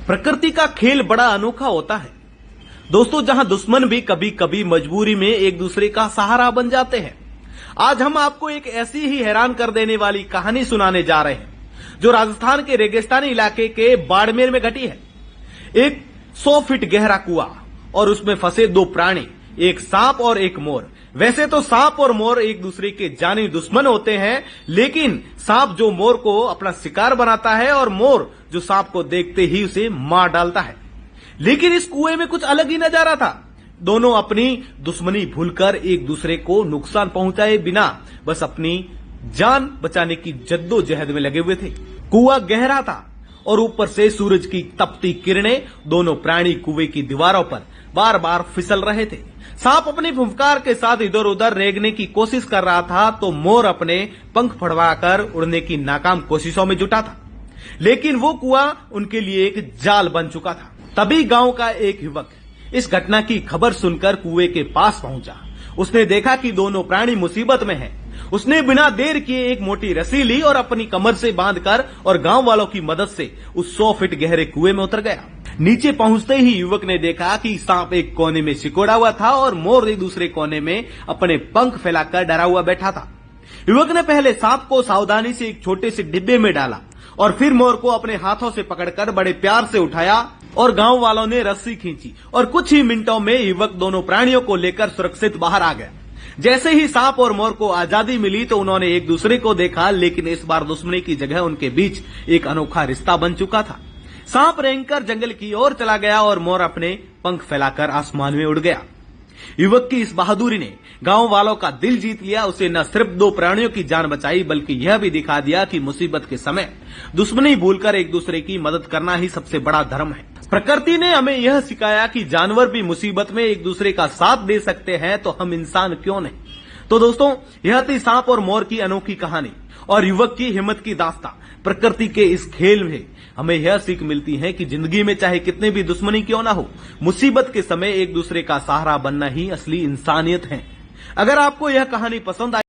प्रकृति का खेल बड़ा अनोखा होता है दोस्तों, जहां दुश्मन भी कभी कभी मजबूरी में एक दूसरे का सहारा बन जाते हैं। आज हम आपको एक ऐसी ही हैरान कर देने वाली कहानी सुनाने जा रहे हैं जो राजस्थान के रेगिस्तानी इलाके के बाड़मेर में घटी है। एक 100 फीट गहरा कुआं और उसमें फंसे दो प्राणी, एक सांप और एक मोर। वैसे तो सांप और मोर एक दूसरे के जानी दुश्मन होते हैं, लेकिन सांप जो मोर को अपना शिकार बनाता है और मोर जो सांप को देखते ही उसे मार डालता है। लेकिन इस कुएं में कुछ अलग ही नजारा था। दोनों अपनी दुश्मनी भूलकर एक दूसरे को नुकसान पहुंचाए बिना बस अपनी जान बचाने की जद्दोजहद में लगे हुए थे। कुआं गहरा था और ऊपर से सूरज की तपती किरणें दोनों प्राणी कुएं की दीवारों पर बार बार फिसल रहे थे। सांप अपनी फुफकार के साथ इधर उधर रेंगने की कोशिश कर रहा था तो मोर अपने पंख फड़वाकर उड़ने की नाकाम कोशिशों में जुटा था। लेकिन वो कुआं उनके लिए एक जाल बन चुका था। तभी गांव का एक युवक इस घटना की खबर सुनकर कुएं के पास पहुंचा। उसने देखा कि दोनों प्राणी मुसीबत में हैं। उसने बिना देर किए एक मोटी रस्सी ली और अपनी कमर से बांधकर और गांव वालों की मदद से उस 100 फीट गहरे कुएं में उतर गया। नीचे पहुंचते ही युवक ने देखा कि सांप एक कोने में सिकोड़ा हुआ था और मोर एक दूसरे कोने में अपने पंख फैलाकर डरा हुआ बैठा था। युवक ने पहले सांप को सावधानी से एक छोटे से डिब्बे में डाला और फिर मोर को अपने हाथों से पकड़कर बड़े प्यार से उठाया और गांव वालों ने रस्सी खींची और कुछ ही मिनटों में युवक दोनों प्राणियों को लेकर सुरक्षित बाहर आ गया। जैसे ही सांप और मोर को आजादी मिली तो उन्होंने एक दूसरे को देखा, लेकिन इस बार दुश्मनी की जगह उनके बीच एक अनोखा रिश्ता बन चुका था। सांप रेंगकर जंगल की ओर चला गया और मोर अपने पंख फैलाकर आसमान में उड़ गया। युवक की इस बहादुरी ने गांव वालों का दिल जीत लिया। उसे न सिर्फ दो प्राणियों की जान बचाई बल्कि यह भी दिखा दिया कि मुसीबत के समय दुश्मनी भूलकर एक दूसरे की मदद करना ही सबसे बड़ा धर्म है। प्रकृति ने हमें यह सिखाया कि जानवर भी मुसीबत में एक दूसरे का साथ दे सकते हैं, तो हम इंसान क्यों नहीं। तो दोस्तों, यह थी सांप और मोर की अनोखी कहानी और युवक की हिम्मत की दास्तां। प्रकृति के इस खेल में हमें यह सीख मिलती है कि जिंदगी में चाहे कितने भी दुश्मनी क्यों ना हो, मुसीबत के समय एक दूसरे का सहारा बनना ही असली इंसानियत है। अगर आपको यह कहानी पसंद आई